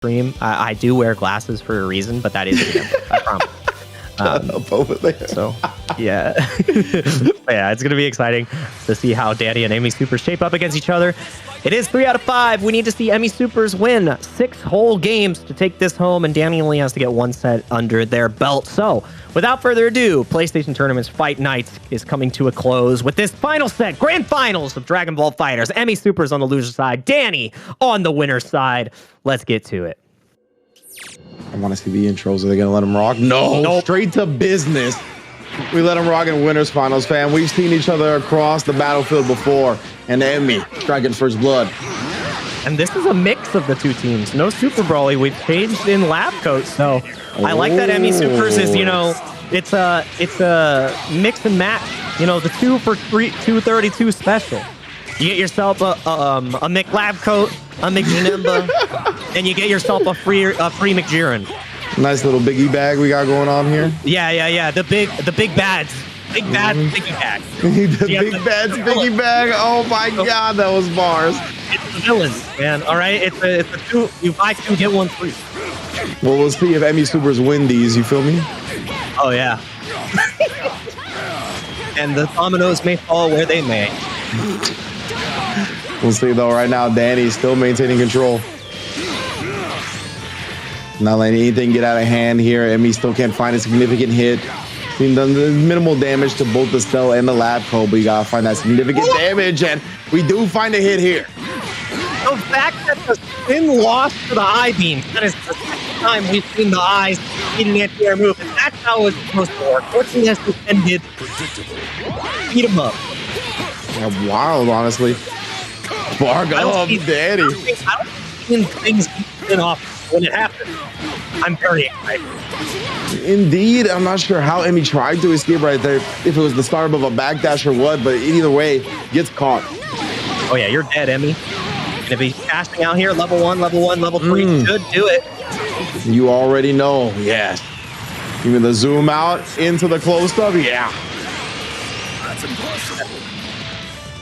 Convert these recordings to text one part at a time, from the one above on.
stream. I do wear glasses for a reason, but that is a given. I promise. Over there. So, yeah. Yeah, it's going to be exciting to see how Danny and Emi Supers shape up against each other. It is 3 out of 5. We need to see Emi Supers win 6 whole games to take this home, and Danny only has to get 1 set under their belt. So, without further ado, PlayStation Tournament's Fight Night is coming to a close with this final set, Grand Finals of Dragon Ball FighterZ. Emi Supers on the loser side, Danny on the winner's side. Let's get to it. I want to see the intros. Are they going to let him rock? No, Nope. Straight to business. We let him rock in winners finals, fam. We've seen each other across the battlefield before. And Emi striking first blood. And this is a mix of the two teams. No Super Broly. We've changed in lab coat, so I like that Emi Supers is, you know, it's a mix and match. You know, the 2 for 232 special. You get yourself a Mick Lab coat, a Mick Janemba, and you get yourself a free McJiren. Nice little biggie bag we got going on here. Yeah. The big bads. Big bad biggie bag. The big bad's biggie bag. Oh my God, that was bars. It's the villains, man. All right, it's a 2. You buy 2, get 1 free. Well, we'll see if Emi Supers win these. You feel me? Oh yeah. And the dominoes may fall where they may. We'll see though. Right now, Danny's still maintaining control. Not letting anything get out of hand here. Emi still can't find a significant hit. Seen the minimal damage to both the Cell and the Lab Coat, but you gotta find that significant damage, and we do find a hit here. The fact that the spin lost to the eye beam, that is the second time we've seen the eyes eating an anti-air move, and that's how it's supposed to work. Fortunately, has defended. Beat him up. Yeah, wild, honestly. Barg up, Danny. I don't think things spin off when it happens. I'm very excited. Indeed, I'm not sure how Emi tried to escape right there, if it was the start of a backdash or what, but either way, gets caught. Oh yeah, you're dead, Emi. And if he's casting out here, level 1, level 3 should do it. You already know, yes. Even the zoom out into the close-up, yeah.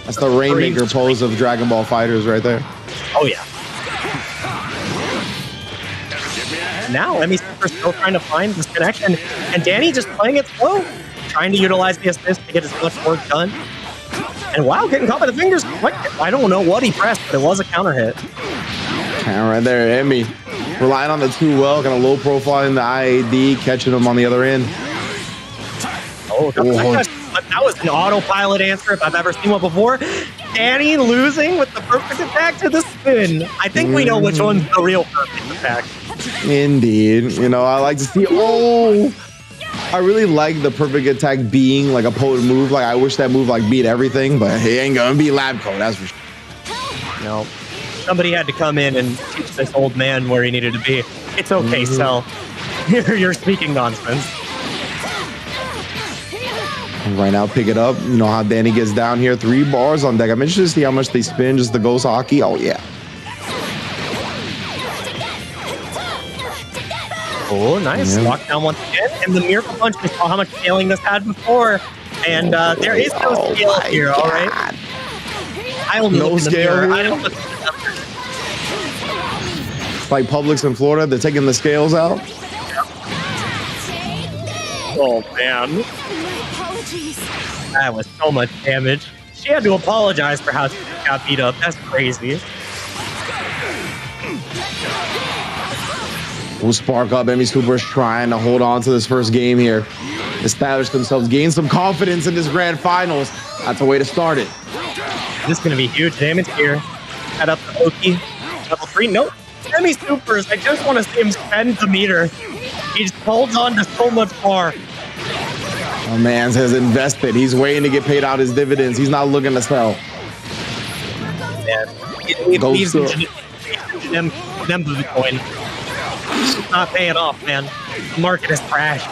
That's the Rainmaker pose of Dragon Ball FighterZ right there. Oh yeah. Now Emi's still trying to find this connection, and Danny just playing it slow, trying to utilize the assist to get as much work done. And wow, getting caught by the fingers. I don't know what he pressed, but it was a counter hit. And right there, Emi relying on the 2 well, kind of low profile in the IAD, catching him on the other end. Oh, that was an autopilot answer if I've ever seen one before. Danny losing with the perfect attack to the spin. I think we know which one's the real perfect attack. Indeed. You know, I like to see, I really like the perfect attack being like a potent move. Like, I wish that move like beat everything, but it ain't gonna be Lab Coat, that's for sure. No. Somebody had to come in and teach this old man where he needed to be. It's okay, Cell. You're speaking nonsense. Right now, pick it up. You know how Danny gets down here. 3 bars on deck. I'm interested to see how much they spin. Just the ghost hockey. Oh, yeah. Oh, nice. Lockdown once again. And the Miracle Punch, we saw how much scaling this had before. And there is no scale here, all right? I only no look in the scale mirror. here? I don't look in the numbers. Like Publix in Florida, they're taking the scales out. Oh, man. That was so much damage. She had to apologize for how she got beat up. That's crazy. We'll spark up. Emi Supers trying to hold on to this first game here. Establish themselves, gain some confidence in this grand finals. That's a way to start it. This is going to be huge damage here. Head up to Oki. Level 3. Nope. Emi Supers. I just want to see him spend the meter. He just holds on to so much bar. My man has invested. He's waiting to get paid out his dividends. He's not looking to sell. Yeah. He's Bitcoin. It's not paying off, man. The market is trash.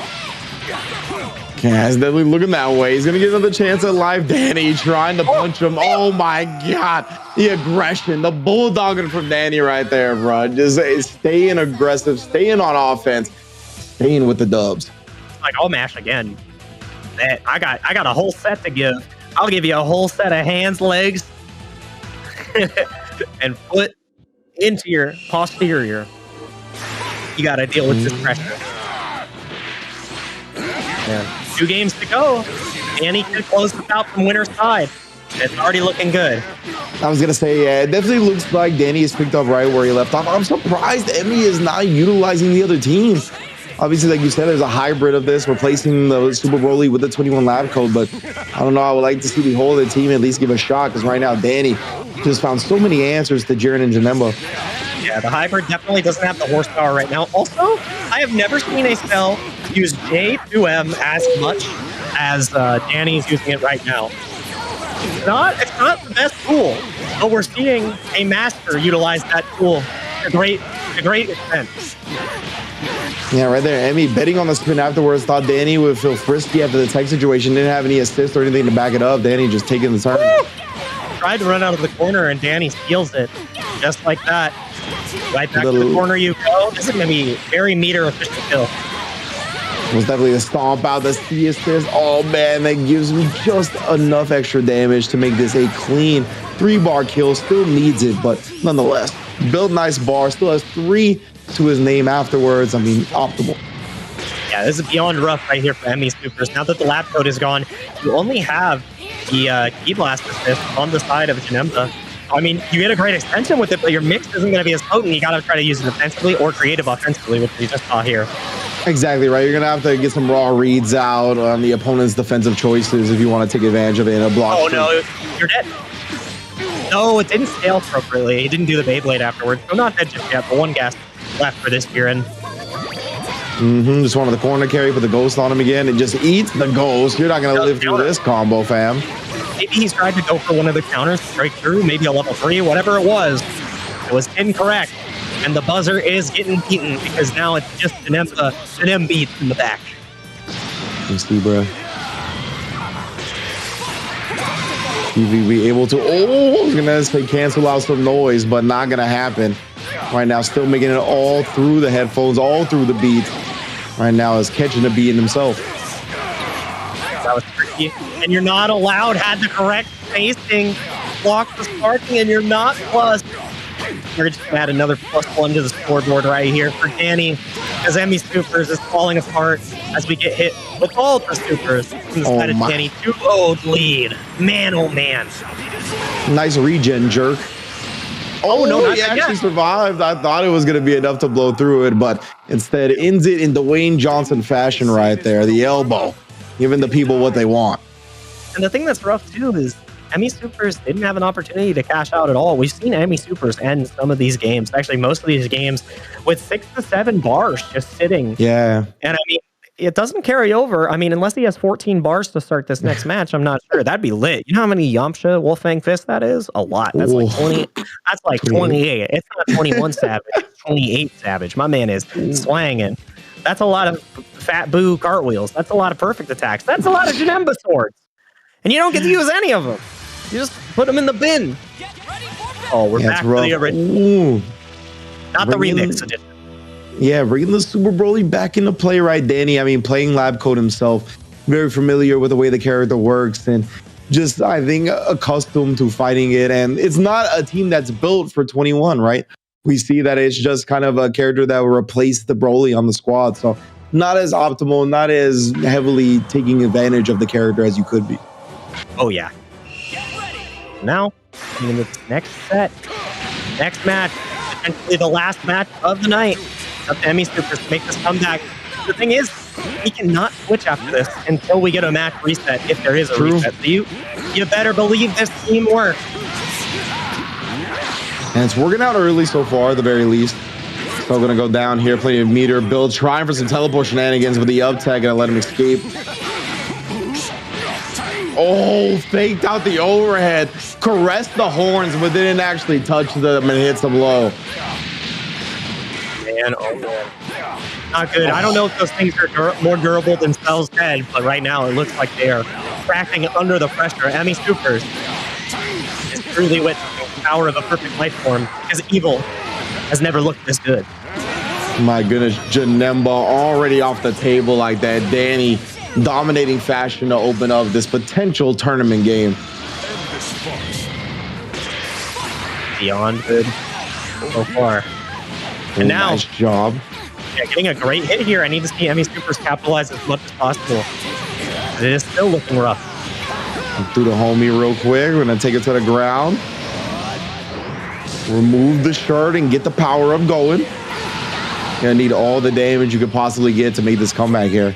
Yeah, he's definitely looking that way. He's gonna get another chance at live. Danny trying to punch him. Oh my God, the aggression, the bulldogging from Danny right there, bro. Just staying aggressive, staying on offense, staying with the dubs. Like, I'll mash again. I got a whole set to give. I'll give you a whole set of hands, legs, and foot into your posterior. You got to deal with this pressure. Yeah. 2 games to go. Danny could close this out from winner's side. It's already looking good. I was going to say, yeah, it definitely looks like Danny is picked up right where he left off. I'm surprised Emmy is not utilizing the other team. Obviously, like you said, there's a hybrid of this, replacing the Super Broly with the 21 lab code. But I don't know. I would like to see the whole of the team at least give a shot, because right now Danny just found so many answers to Jiren and Janemba. Yeah, the hybrid definitely doesn't have the horsepower right now. Also, I have never seen a cell use J2M as much as Danny's using it right now. It's not the best tool, but we're seeing a master utilize that tool to great extent. Yeah, right there. Emmy betting on the spin afterwards, thought Danny would feel frisky after the tech situation. Didn't have any assist or anything to back it up. Danny just taking the turn. Woo! Tried to run out of the corner, and Danny steals it. Just like that. Right back to the corner you go. This is going to be very meter efficient kill. Was definitely a stomp out. The C assist. Oh, man, that gives me just enough extra damage to make this a clean 3-bar kill. Still needs it, but nonetheless, built nice bar. Still has 3 to his name afterwards. I mean, optimal. Yeah, this is beyond rough right here for Emmy Supers. Now that the lab code is gone, you only have the Key Blast assist on the side of Janemba. I mean, you get a great extension with it, but your mix isn't going to be as potent. You got to try to use it defensively or creative offensively, which we just saw here. Exactly right. You're going to have to get some raw reads out on the opponent's defensive choices if you want to take advantage of it in a block. Oh, no, you're dead. No, it didn't scale appropriately. He didn't do the Beyblade afterwards. So not dead just yet, but 1 gas left for this Jiren. Just wanted the corner carry, put the ghost on him again, and just eats the ghost. You're not going to live through this combo, fam. Maybe he's tried to go for one of the counters to break through, maybe a level 3, whatever it was. It was incorrect. And the buzzer is getting beaten because now it's just an M beat in the back. You see, bro. PvP able to, I was gonna say cancel out some noise, but not gonna happen. Right now, still making it all through the headphones, all through the beat. Right now is catching the beat in himself. That was tricky. And you're not allowed, had the correct spacing, block the sparking, and you're not plus. We're just gonna add another +1 to the scoreboard right here for Danny, because Emmy Supers is falling apart as we get hit with all the supers from the side of Danny. 2-0 lead. Man, oh man. Nice regen, jerk. Oh, no, he actually survived. I thought it was going to be enough to blow through it, but instead ends it in Dwayne Johnson fashion right there. The elbow, giving the people what they want. And the thing that's rough, too, is Emmy Supers didn't have an opportunity to cash out at all. We've seen Emmy Supers end some of these games, actually most of these games, with 6 to 7 bars just sitting. Yeah. And I mean, it doesn't carry over. I mean, unless he has 14 bars to start this next match, I'm not sure. That'd be lit. You know how many Yamcha Wolfang Fist that is? A lot. That's like 20. That's like 28. It's not 21 Savage. It's 28 Savage. My man is swanging. That's a lot of fat boo cartwheels. That's a lot of perfect attacks. That's a lot of Janemba swords. And you don't get to use any of them. You just put them in the bin. Oh, we're back to the original. Not the remix edition. Yeah, bringing the Super Broly back into play, right, Danny? I mean, playing Lab Code himself, very familiar with the way the character works, and just, I think, accustomed to fighting it. And it's not a team that's built for 21, right? We see that it's just kind of a character that will replace the Broly on the squad. So not as optimal, not as heavily taking advantage of the character as you could be. Oh, yeah. Now, in the next set, next match, potentially the last match of the night. Up to Emmy Supers to make this comeback. The thing is, we cannot switch after this until we get a match reset, if there is a reset. So you better believe this team works. And it's working out early so far, at the very least. So gonna go down here, plenty of meter build, trying for some teleport shenanigans with the up tag, gonna let him escape. Oh, faked out the overhead, caressed the horns, but didn't actually touch them and hit some low. Man, oh man. Not good. I don't know if those things are more durable than Cell's head, but right now it looks like they are cracking under the pressure. Emmy Supers is truly witnessing the power of a perfect life form, because evil has never looked this good. My goodness, Janemba already off the table like that. Danny dominating fashion to open up this potential tournament game. Beyond good so far. And now, nice job. Yeah, getting a great hit here. I need to see Emmy Supers capitalize as much as possible. It is still looking rough. Through the homie real quick. We're going to take it to the ground. Remove the shard and get the power up going. Gonna need all the damage you could possibly get to make this comeback here.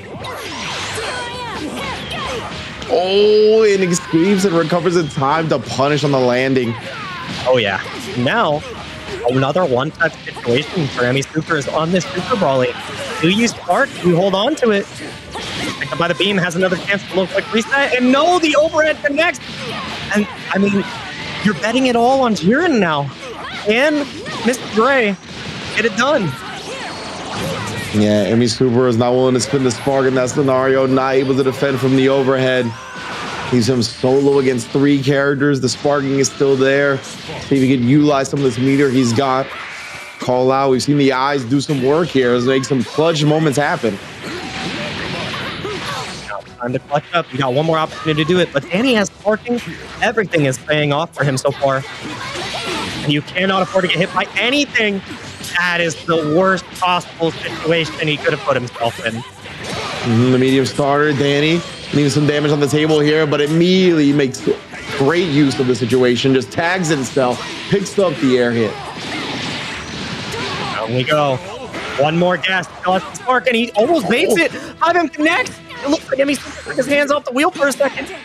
Oh, it escapes and recovers in time to punish on the landing. Oh yeah. Now, another one-touch situation for Emmy Supers on this Super Brawly. Do you spark? You hold on to it. Picked up by the beam, has another chance to look like reset, and no, the overhead connects. And I mean, you're betting it all on Jiren now. And Mr. Dre, get it done. Yeah, Emmy Super is not willing to spin the spark in that scenario, not able to defend from the overhead. Leaves him solo against 3 characters. The sparking is still there. See if he can utilize some of this meter he's got. Call out. We've seen the eyes do some work here. Let's make some clutch moments happen. Time to clutch up. You got one more opportunity to do it, but Danny has sparking. Everything is paying off for him so far. And you cannot afford to get hit by anything. That is the worst possible situation he could have put himself in. The medium starter, Danny, leaving some damage on the table here, but immediately makes great use of the situation. Just tags himself, picks up the air hit. Down we go. One more gas. Spark, and he almost baits it. 5M connects. It looks like Emmy took his hands off the wheel for a second.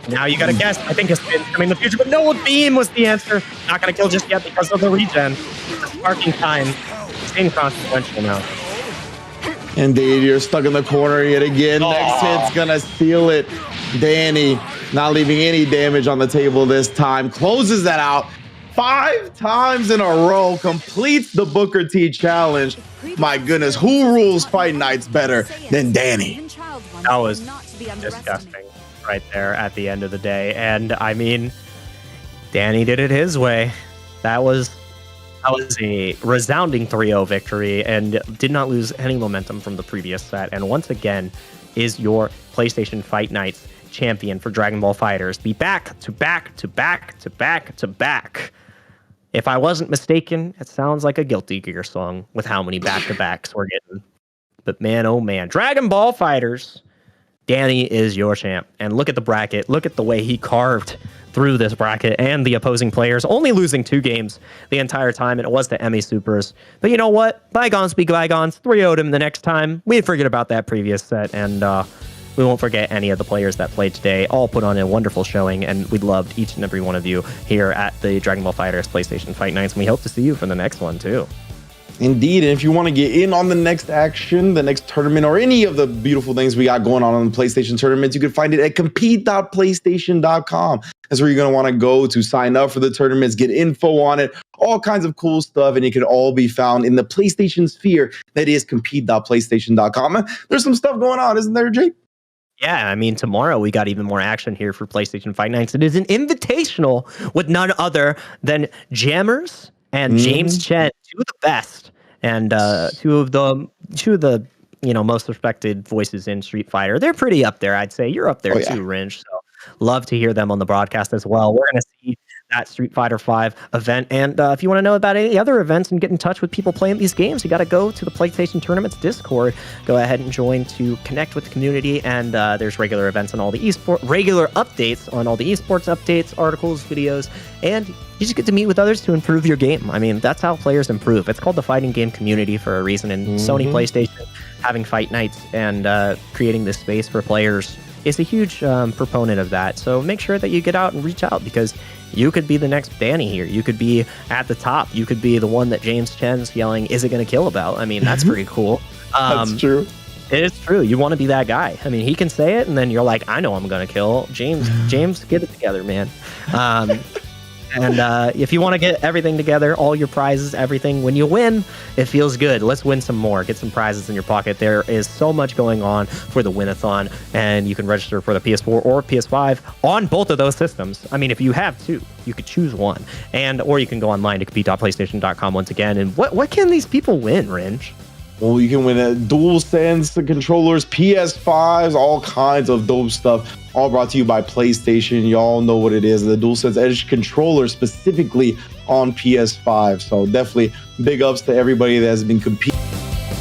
Now you gotta guess. I think a spin's coming in the future, but no, a beam was the answer. Not gonna kill just yet because of the regen. The sparking time is inconsequential now. Indeed, you're stuck in the corner yet again. Next hit's gonna seal it. Danny not leaving any damage on the table this time. Closes that out 5 times in a row. Completes the Booker T challenge. My goodness, who rules Fight Nights better than Danny? That was disgusting right there at the end of the day. And I mean, Danny did it his way. That was a resounding 3-0 victory and did not lose any momentum from the previous set. And once again, is your PlayStation Fight Nights champion for Dragon Ball FighterZ. The back to back to back to back to back. If I wasn't mistaken, it sounds like a Guilty Gear song with how many back-to-backs we're getting. But man, oh man, Dragon Ball FighterZ, Danny is your champ. And look at the bracket. Look at the way he carved through this bracket and the opposing players, only losing 2 games the entire time, and it was to Emmy Supers. But you know what? Bygones be bygones. 3-0'd him the next time. We forget about that previous set, and we won't forget any of the players that played today. All put on a wonderful showing, and we loved each and every one of you here at the Dragon Ball FighterZ PlayStation Fight Nights, and we hope to see you for the next one, too. Indeed, and if you want to get in on the next action, the next tournament, or any of the beautiful things we got going on the PlayStation tournaments, you can find it at compete.playstation.com. That's where you're going to want to go to sign up for the tournaments, get info on it, all kinds of cool stuff, and it can all be found in the PlayStation sphere that is compete.playstation.com. There's some stuff going on, isn't there, Jake? Yeah, I mean, tomorrow we got even more action here for PlayStation Fight Nights. It is an invitational with none other than Jammers and James Chen, 2 of the best, and two of the most respected voices in Street Fighter. They're pretty up there, I'd say. You're up there too, Ringe. So love to hear them on the broadcast as well. We're going to see that Street Fighter V event. And if you want to know about any other events and get in touch with people playing these games, you got to go to the PlayStation Tournaments Discord. Go ahead and join to connect with the community. And there's regular events on all the regular updates on all the esports updates, articles, videos, and you just get to meet with others to improve your game. I mean, that's how players improve. It's called the fighting game community for a reason. And Sony PlayStation having Fight Nights and creating this space for players is a huge proponent of that. So make sure that you get out and reach out, because you could be the next Danny here. You could be at the top. You could be the one that James Chen's yelling, "Is it going to kill?" about. I mean, that's pretty cool. That's true. It is true. You want to be that guy. I mean, he can say it, and then you're like, I know I'm going to kill. James, get it together, man. And if you want to get everything together, all your prizes, everything, when you win, it feels good. Let's win some more. Get some prizes in your pocket. There is so much going on for the Win-a-thon, and you can register for the PS4 or PS5 on both of those systems. I mean, if you have 2, you could choose one. Or you can go online to compete.playstation.com once again. And what can these people win, Ringe? Well, you can win DualSense controllers, PS5s, all kinds of dope stuff. All brought to you by PlayStation. Y'all know what it is. The DualSense Edge controller specifically on PS5. So definitely big ups to everybody that has been competing